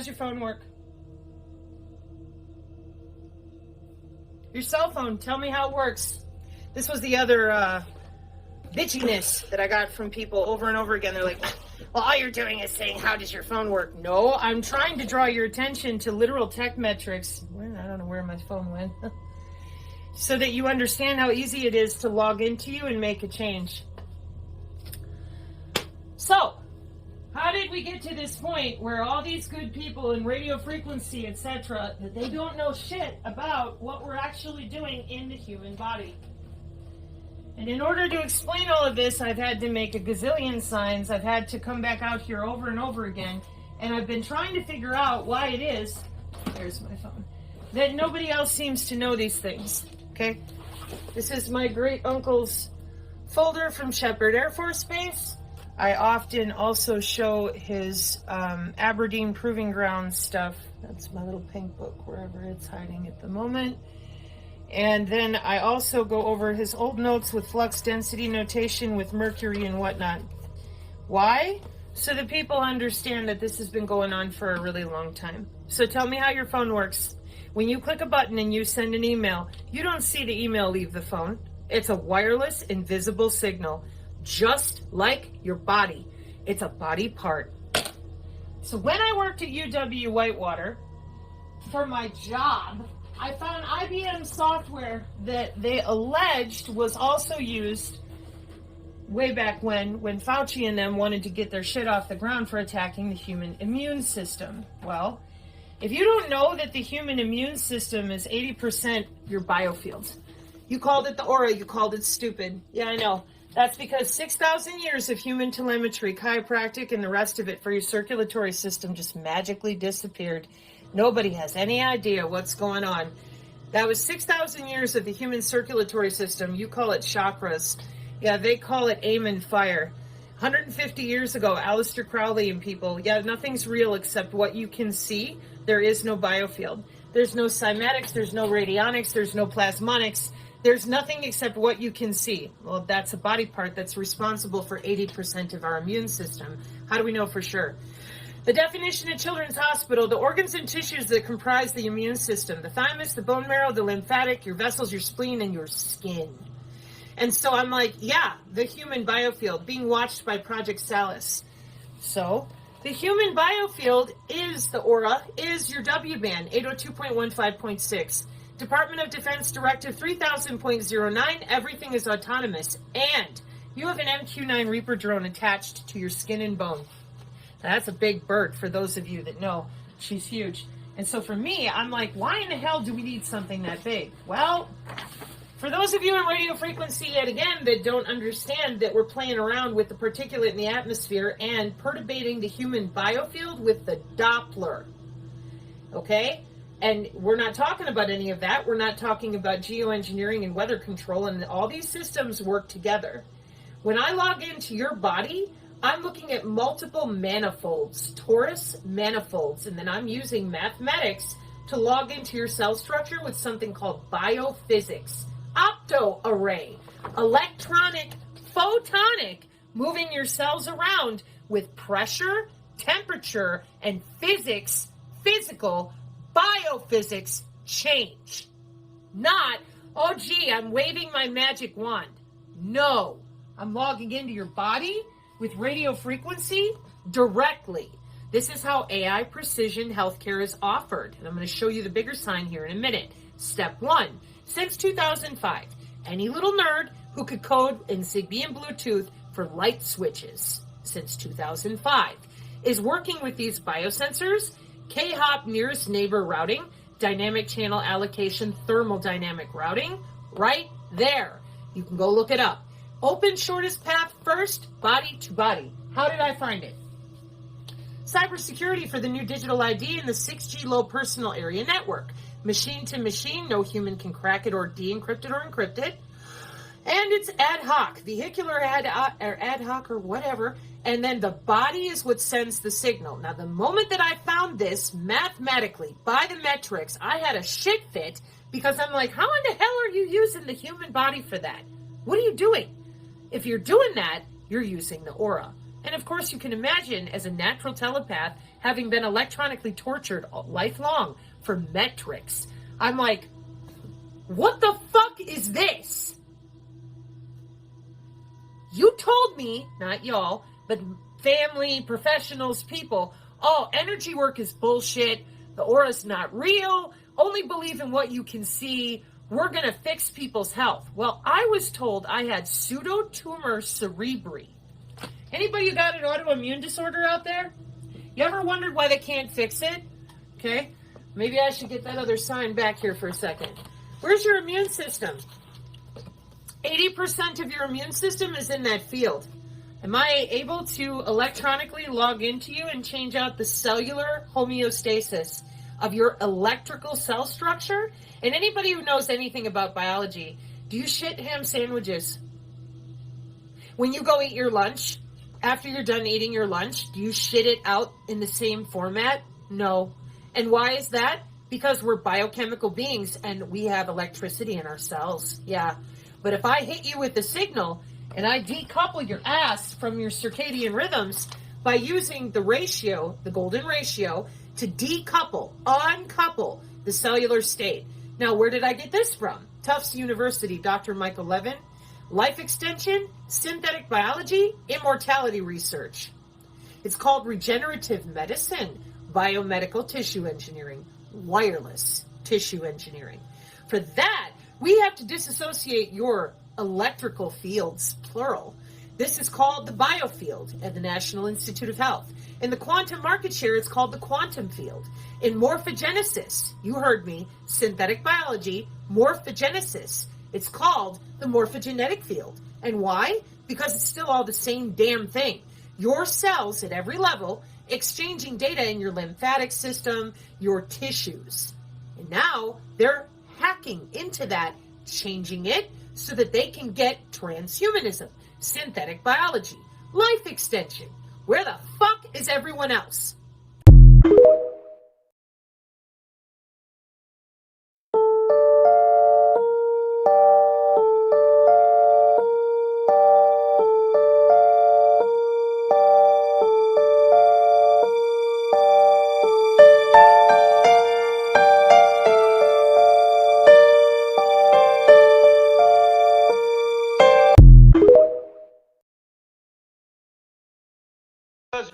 How's your phone work? Your cell phone, tell me how it works. This was the other bitchiness that I got from people over and over again. They're like, well, all you're doing is saying, how does your phone work? No, I'm trying to draw your attention to literal tech metrics. I don't know where my phone went. So that you understand how easy it is to log into you and make a change. So, how did we get to this point where all these good people in radio frequency, etc., that they don't know shit about what we're actually doing in the human body? And in order to explain all of this, I've had to make a gazillion signs. I've had to come back out here over and over again. And I've been trying to figure out why it is, there's my phone, that nobody else seems to know these things. Okay? This is my great uncle's folder from Shepherd Air Force Base. I often also show his Aberdeen Proving Ground stuff. That's my little pink book, wherever it's hiding at the moment. And then I also go over his old notes with flux density notation with mercury and whatnot. Why? So that people understand that this has been going on for a really long time. So tell me how your phone works. When you click a button and you send an email, you don't see the email leave the phone. It's a wireless, invisible signal. Just like your body. It's a body part. So when I worked at UW Whitewater for my job, I found IBM software that they alleged was also used way back when Fauci and them wanted to get their shit off the ground for attacking the human immune system. Well, if you don't know that the human immune system is 80% your biofield, you called it the aura, you called it stupid. Yeah, I know. That's because 6,000 years of human telemetry, chiropractic, and the rest of it for your circulatory system just magically disappeared. Nobody has any idea what's going on. That was 6,000 years of the human circulatory system. You call it chakras. Yeah, they call it aim and fire. 150 years ago, Aleister Crowley and people, yeah, nothing's real except what you can see. There is no biofield. There's no cymatics, there's no radionics, there's no plasmonics. There's nothing except what you can see. Well, that's a body part that's responsible for 80% of our immune system. How do we know for sure? The definition at Children's Hospital, the organs and tissues that comprise the immune system, the thymus, the bone marrow, the lymphatic, your vessels, your spleen, and your skin. And so I'm like, yeah, the human biofield being watched by Project Salus. So the human biofield is the aura, is your W band, 802.15.6. Department of Defense Directive 3000.09, everything is autonomous. And you have an MQ-9 Reaper drone attached to your skin and bone. Now, that's a big bird for those of you that know. She's huge. And so for me, I'm like, why in the hell do we need something that big? Well, for those of you in radio frequency, yet again, that don't understand that we're playing around with the particulate in the atmosphere and perturbating the human biofield with the Doppler. Okay? And we're not talking about any of that. We're not talking about geoengineering and weather control, and all these systems work together. When I log into your body, I'm looking at multiple manifolds, torus manifolds, and then I'm using mathematics to log into your cell structure with something called biophysics, optoarray, electronic, photonic, moving your cells around with pressure, temperature, and physics, physical biophysics change. Not, oh gee, I'm waving my magic wand. No, I'm logging into your body with radio frequency directly. This is how AI precision healthcare is offered. And I'm going to show you the bigger sign here in a minute. Step 1. Since 2005, any little nerd who could code in Zigbee and Bluetooth for light switches since 2005 is working with these biosensors, K-hop nearest neighbor routing, dynamic channel allocation, thermodynamic routing, right there. You can go look it up. Open shortest path first, body to body. How did I find it? Cybersecurity for the new digital ID and the 6G low personal area network. Machine to machine, no human can crack it or de-encrypt it or encrypt it. And it's ad hoc, vehicular ad hoc or whatever. And then the body is what sends the signal. Now, the moment that I found this mathematically by the metrics, I had a shit fit because I'm like, how in the hell are you using the human body for that? What are you doing? If you're doing that, you're using the aura. And of course, you can imagine, as a natural telepath, having been electronically tortured lifelong for metrics, I'm like, what the fuck is this? You told me, not y'all, but family, professionals, people, oh, energy work is bullshit, the aura's not real, only believe in what you can see, we're going to fix people's health. Well, I was told I had pseudotumor cerebri. Anybody who got an autoimmune disorder out there? You ever wondered why they can't fix it? Okay, maybe I should get that other sign back here for a second. Where's your immune system? 80% of your immune system is in that field. Am I able to electronically log into you and change out the cellular homeostasis of your electrical cell structure? And anybody who knows anything about biology, do you shit ham sandwiches? When you go eat your lunch, after you're done eating your lunch, do you shit it out in the same format? No. And why is that? Because we're biochemical beings and we have electricity in our cells. Yeah. But if I hit you with the signal and I decouple your ass from your circadian rhythms by using the ratio, the golden ratio, to decouple, uncouple the cellular state. Now, where did I get this from? Tufts University, Dr. Michael Levin. Life extension, synthetic biology, immortality research. It's called regenerative medicine, biomedical tissue engineering, wireless tissue engineering. For that, we have to disassociate your electrical fields, plural. This is called the biofield at the National Institute of Health. In the quantum market share, it's called the quantum field. In morphogenesis, you heard me, synthetic biology, morphogenesis, it's called the morphogenetic field. And why? Because it's still all the same damn thing. Your cells at every level exchanging data in your lymphatic system, your tissues. And now they're hacking into that, changing it so that they can get transhumanism, synthetic biology, life extension. Where the fuck is everyone else?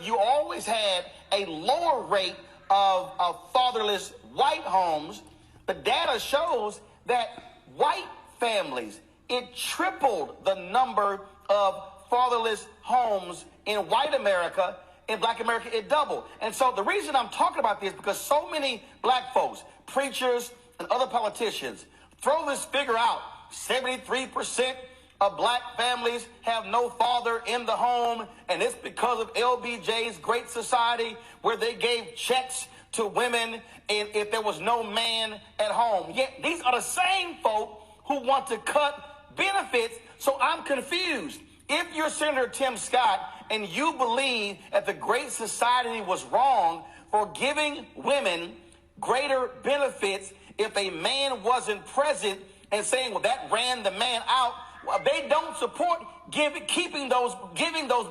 You always had a lower rate of fatherless white homes. The data shows that white families, it tripled the number of fatherless homes in white America. In black America, it doubled. And so the reason I'm talking about this is because so many black folks, preachers and other politicians, throw this figure out. 73% of black families have no father in the home, and it's because of LBJ's Great Society, where they gave checks to women and if there was no man at home. Yet these are the same folk who want to cut benefits. So I'm confused. If you're Senator Tim Scott and you believe that the Great Society was wrong for giving women greater benefits if a man wasn't present, and saying, well, that ran the man out, well, they don't support giving those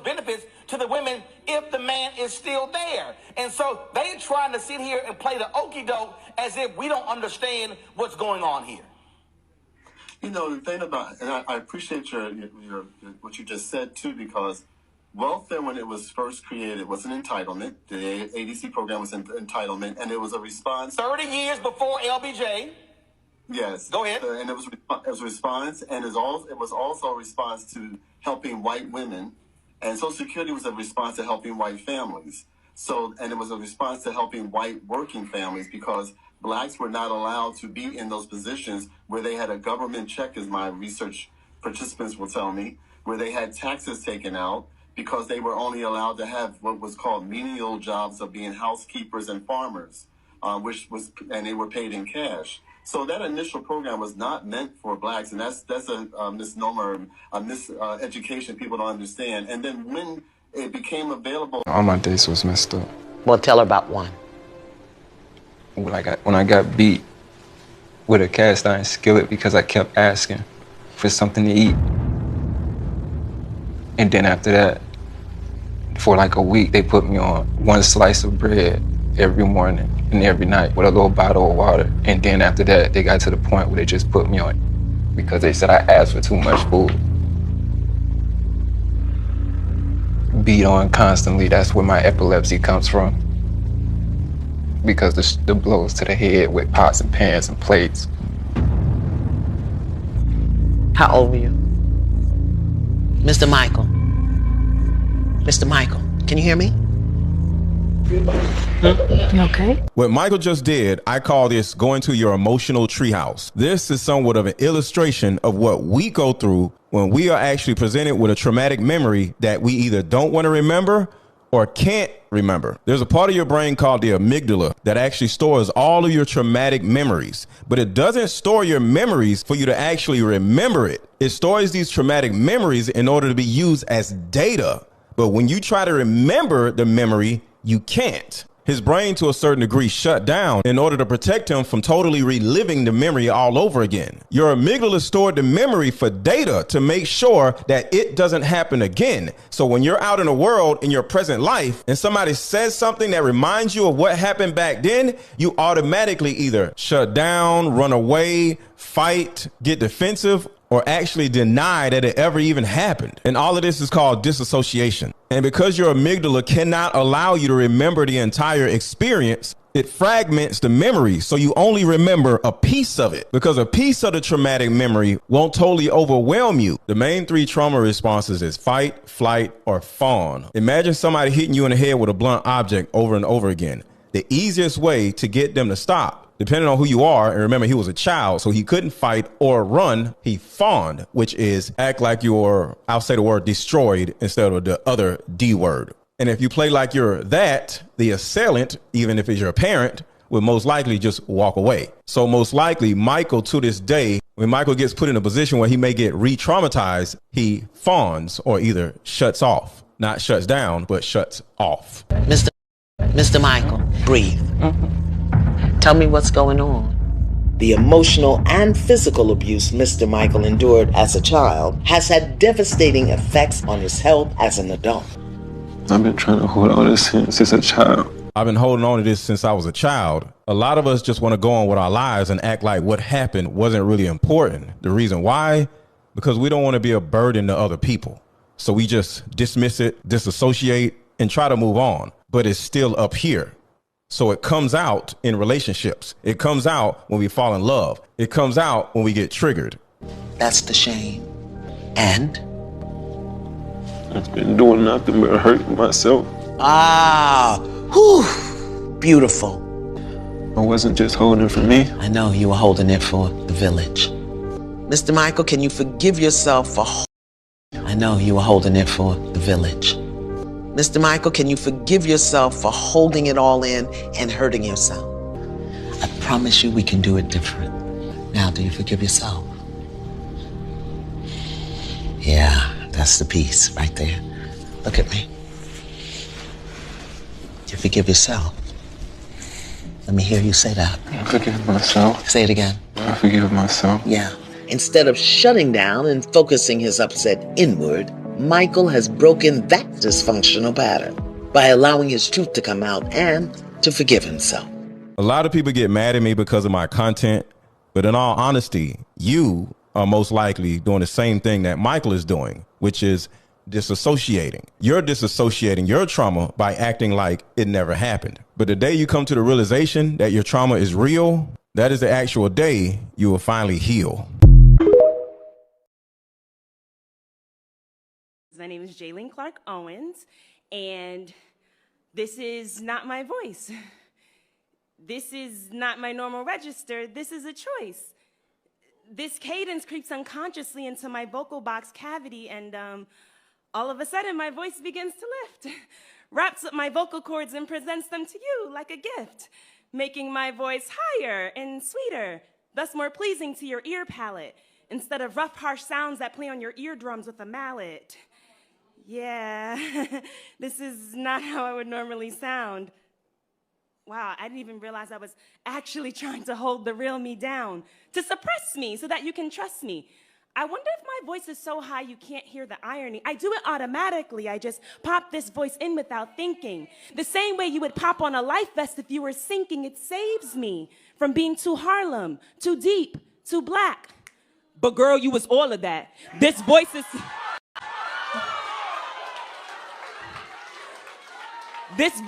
benefits to the women if the man is still there. And so they trying to sit here and play the okie doke as if we don't understand what's going on here. You know, the thing about, and I appreciate your what you just said too, because welfare, when it was first created, was an entitlement. The ADC program was an entitlement, and it was a response. 30 years before LBJ. Yes. Go ahead. And it was a response, and it was also a response to helping white women, and Social Security was a response to helping white families. So, and it was a response to helping white working families, because blacks were not allowed to be in those positions where they had a government check, as my research participants will tell me, where they had taxes taken out, because they were only allowed to have what was called menial jobs of being housekeepers and farmers, and they were paid in cash. So that initial program was not meant for blacks, and that's a misnomer, a miseducation people don't understand. And then when it became available, all my days was messed up. Well, tell her about one. When I got beat with a cast iron skillet because I kept asking for something to eat. And then after that, For like a week, they put me on one slice of bread every morning and every night with a little bottle of water. And then after that, they got to the point where they just put me on because they said I asked for too much food. Beat on constantly, that's where my epilepsy comes from. Because the blows to the head with pots and pans and plates. How old were you? Mr. Michael. Mr. Michael, can you hear me? You okay? What Michael just did, I call this going to your emotional treehouse. This is somewhat of an illustration of what we go through when we are actually presented with a traumatic memory that we either don't want to remember or can't remember. There's a part of your brain called the amygdala that actually stores all of your traumatic memories, but it doesn't store your memories for you to actually remember it. It stores these traumatic memories in order to be used as data. But when you try to remember the memory, you can't. His brain, to a certain degree, shut down in order to protect him from totally reliving the memory all over again. Your amygdala stored the memory for data to make sure that it doesn't happen again. So when you're out in the world in your present life and somebody says something that reminds you of what happened back then, you automatically either shut down, run away, fight, get defensive, or actually deny that it ever even happened. And all of this is called disassociation. And because your amygdala cannot allow you to remember the entire experience, it fragments the memory, so you only remember a piece of it, because a piece of the traumatic memory won't totally overwhelm you. The main three trauma responses is fight, flight, or fawn. Imagine somebody hitting you in the head with a blunt object over and over again. The easiest way to get them to stop, depending on who you are, and remember he was a child, so he couldn't fight or run, he fawned, which is act like you're, I'll say the word destroyed instead of the other D word. And if you play like you're that, the assailant, even if it's your parent, will most likely just walk away. So most likely Michael, to this day, when Michael gets put in a position where he may get re-traumatized, he fawns or either shuts off. Not shuts down, but shuts off. Mr. Michael, breathe. Tell me what's going on. The emotional and physical abuse Mr. Michael endured as a child has had devastating effects on his health as an adult. I've been trying to hold on to this since a child. I've been holding on to this since I was a child. A lot of us just want to go on with our lives and act like what happened wasn't really important. The reason why? Because we don't want to be a burden to other people. So we just dismiss it, disassociate, and try to move on. But it's still up here. So it comes out in relationships. It comes out when we fall in love. It comes out when we get triggered. That's the shame. And? I've been doing nothing but hurting myself. Ah, whew, beautiful. I wasn't just holding it for me. I know you were holding it for the village. Mr. Michael, can you forgive yourself for... I know you were holding it for the village. Mr. Michael, can you forgive yourself for holding it all in and hurting yourself? I promise you we can do it different. Now, do you forgive yourself? Yeah, that's the piece right there. Look at me. You forgive yourself. Let me hear you say that. I forgive myself. Say it again. I forgive myself. Yeah. Instead of shutting down and focusing his upset inward, Michael has broken that dysfunctional pattern by allowing his truth to come out and to forgive himself. A lot of people get mad at me because of my content, but in all honesty, you are most likely doing the same thing that Michael is doing, which is disassociating. You're disassociating your trauma by acting like it never happened. But the day you come to the realization that your trauma is real, that is the actual day you will finally heal. My name is Jaylene Clark Owens, and this is not my voice. This is not my normal register. This is a choice. This cadence creeps unconsciously into my vocal box cavity, and all of a sudden my voice begins to lift, wraps up my vocal cords and presents them to you like a gift, making my voice higher and sweeter, thus more pleasing to your ear palate, instead of rough, harsh sounds that play on your eardrums with a mallet. Yeah, this is not how I would normally sound. Wow, I didn't even realize I was actually trying to hold the real me down, to suppress me so that you can trust me. I wonder if my voice is so high you can't hear the irony. I do it automatically. I just pop this voice in without thinking. The same way you would pop on a life vest if you were sinking. It saves me from being too Harlem, too deep, too black. But girl, you was all of that. This voice is... This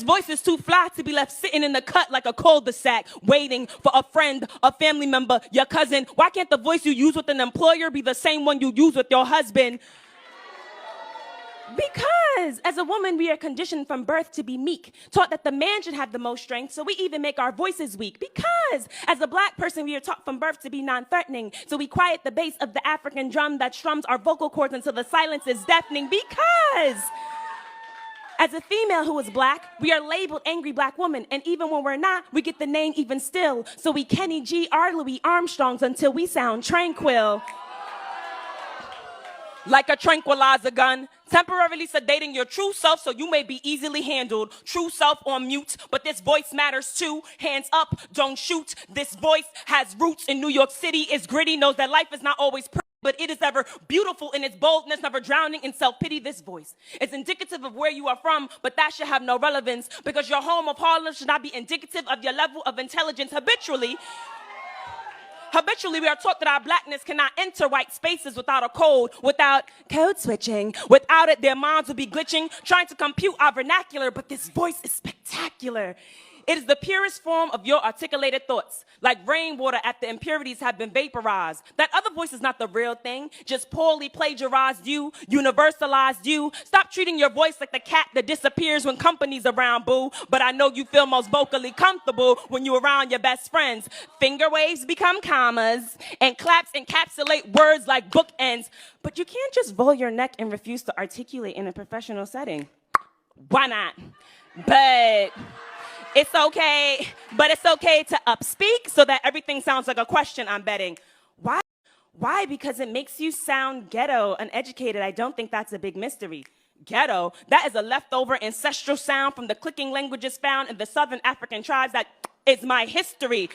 voice is too fly to be left sitting in the cut like a cul-de-sac, waiting for a friend, a family member, your cousin. Why can't the voice you use with an employer be the same one you use with your husband? Because as a woman, we are conditioned from birth to be meek, taught that the man should have the most strength, so we even make our voices weak. Because as a black person, we are taught from birth to be non-threatening, so we quiet the bass of the African drum that strums our vocal cords until the silence is deafening. Because as a female who is black, we are labeled angry black woman, and even when we're not, we get the name even still. So we Kenny G. R. Louis Armstrongs until we sound tranquil. Like a tranquilizer gun, temporarily sedating your true self so you may be easily handled. True self on mute, but this voice matters too. Hands up, don't shoot. This voice has roots in New York City, is gritty, knows that life is not always pretty, but it is ever beautiful in its boldness, never drowning in self-pity. This voice is indicative of where you are from, but that should have no relevance because your home of Harlem should not be indicative of your level of intelligence. Habitually, we are taught that our blackness cannot enter white spaces without a code, without code switching. Without it, their minds will be glitching, trying to compute our vernacular, but this voice is spectacular. It is the purest form of your articulated thoughts, like rainwater after impurities have been vaporized. That other voice is not the real thing, just poorly plagiarized you, universalized you. Stop treating your voice like the cat that disappears when company's around, boo. But I know you feel most vocally comfortable when you're around your best friends. Finger waves become commas, and claps encapsulate words like bookends. But you can't just roll your neck and refuse to articulate in a professional setting. Why not? But it's okay to upspeak so that everything sounds like a question, I'm betting. Why? Because it makes you sound ghetto, uneducated. I don't think that's a big mystery. Ghetto, that is a leftover ancestral sound from the clicking languages found in the Southern African tribes. That is my history.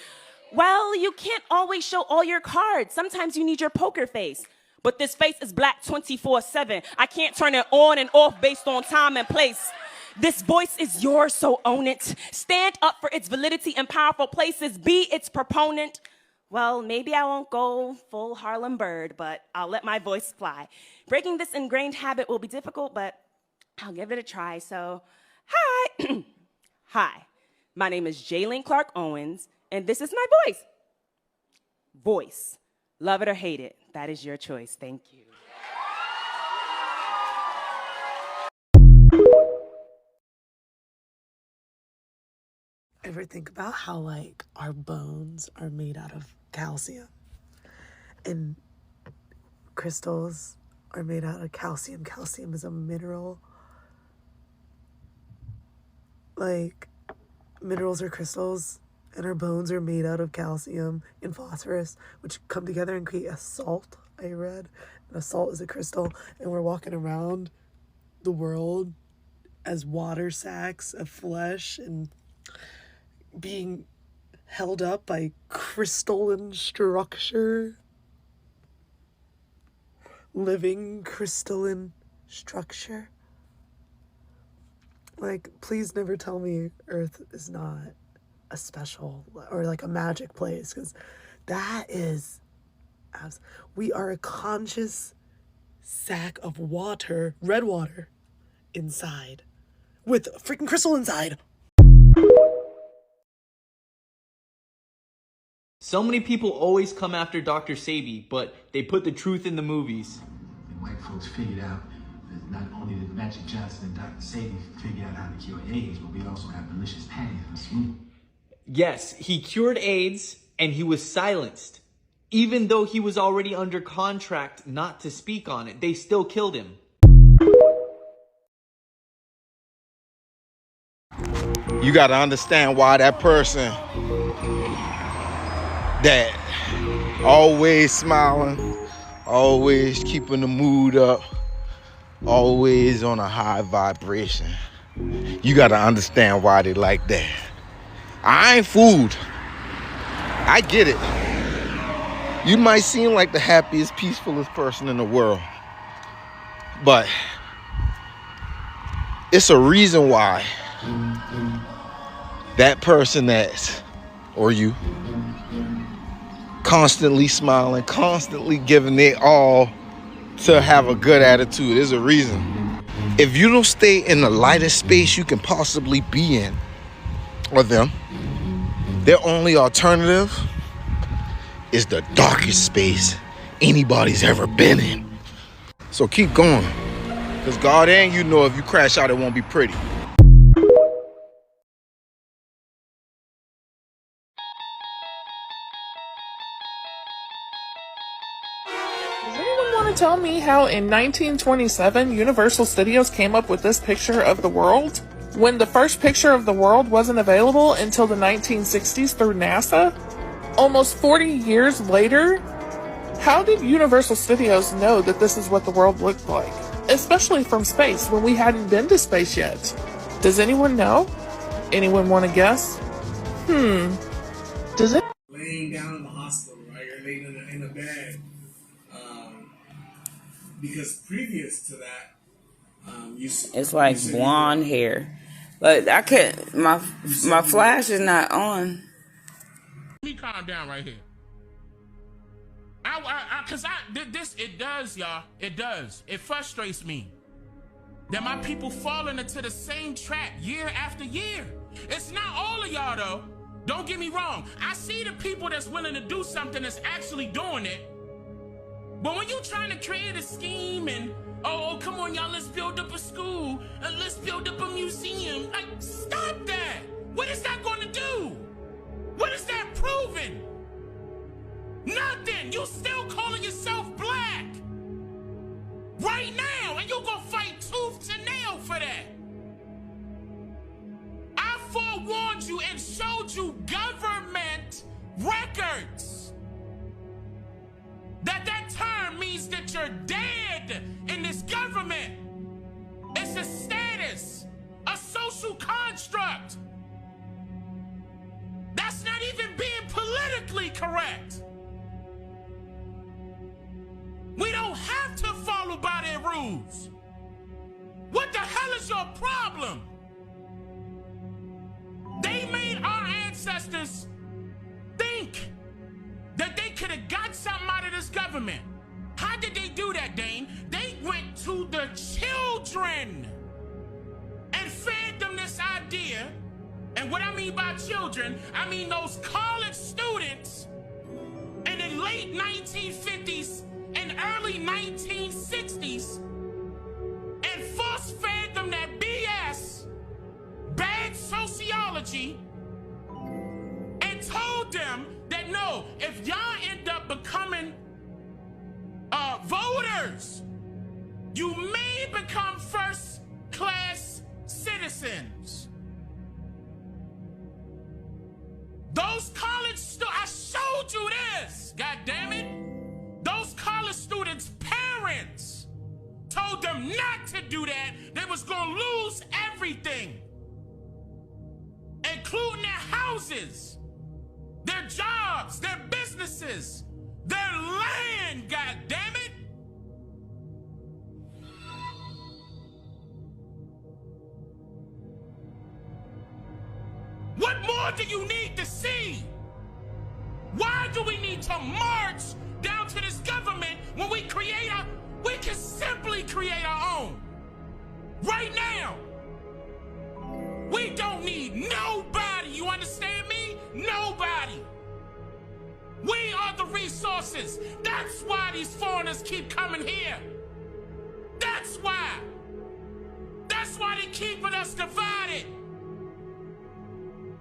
Well, you can't always show all your cards. Sometimes you need your poker face. But this face is black 24/7. I can't turn it on and off based on time and place. This voice is yours, so own it. Stand up for its validity in powerful places. Be its proponent. Well, maybe I won't go full Harlem Bird, but I'll let my voice fly. Breaking this ingrained habit will be difficult, but I'll give it a try. So, hi. Hi, my name is Jaylene Clark Owens, and this is my voice. Voice. Love it or hate it. That is your choice. Thank you. Ever think about how, like, our bones are made out of calcium and crystals are made out of calcium? Calcium is a mineral. Like, minerals are crystals, and our bones are made out of calcium and phosphorus, which come together and create a salt, I read. And a salt is a crystal, and we're walking around the world as water sacks of flesh and being held up by crystalline structure. Living crystalline structure. Like, please never tell me Earth is not a special or like a magic place, because that is, we are a conscious sack of water, red water, inside, with a freaking crystal inside. So many people always come after Dr. Sebi, but they put the truth in the movies. And white folks figured out that not only did Magic Johnson and Dr. Sebi figure out how to cure AIDS, but we also have delicious panties and smooth. Yes, he cured AIDS, and he was silenced. Even though he was already under contract not to speak on it, they still killed him. You gotta understand why that person that always smiling, always keeping the mood up, always on a high vibration. You gotta understand why they like that. I ain't fooled. I get it. You might seem like the happiest, peacefulest person in the world, but it's a reason why that person or you, constantly smiling, constantly giving it all to have a good attitude. There's a reason. If you don't stay in the lightest space you can possibly be in, or them, their only alternative is the darkest space anybody's ever been in. So keep going, because God and you know if you crash out, it won't be pretty. Does anyone want to tell me how in 1927 Universal Studios came up with this picture of the world, when the first picture of the world wasn't available until the 1960s through NASA? Almost 40 years later, how did Universal Studios know that this is what the world looked like? Especially from space, when we hadn't been to space yet. Does anyone know? Anyone want to guess? Does it? Laying down in the hospital, right? You're laying in a bed. Because previous to that, it's like blonde hair. But I can't, my flash is not on. Let me calm down right here. It does, y'all. It does. It frustrates me that my people falling into the same trap year after year. It's not all of y'all, though. Don't get me wrong. I see the people that's willing to do something that's actually doing it. But when you're trying to create a scheme and, oh, come on, y'all, let's build up a school, let's build up a museum. Like, stop that. What is that going to do? What is that proving? Nothing. You still calling yourself black right now, and you're gonna fight tooth to nail for that. I forewarned you and showed you government records that term means that you're dead in this government. It's a status, a social construct. That's not even being politically correct. We don't have to follow by their rules. What the hell is your problem? They made our ancestors think that they could have got something out of this government. How did they do that, Dane? They went to the children and fed them this idea. And what I mean by children, I mean those college students in the late 1950s and early 1960s, and force-fed them that BS, bad sociology, and told them that no, if y'all end up becoming voters, you may become first-class citizens. Those college I showed you this, God damn it. Those college students' parents told them not to do that. They was gonna lose everything, including their houses, their jobs, their businesses, their land, God damn it. What more do you need to see? Why do we need to march down to this government when we can simply create our own? Right now. We don't need nobody, you understand me? Nobody. We are the resources. That's why these foreigners keep coming here. That's why. That's why they're keeping us divided.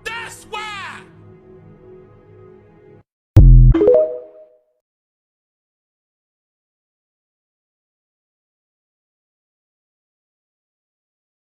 That's why.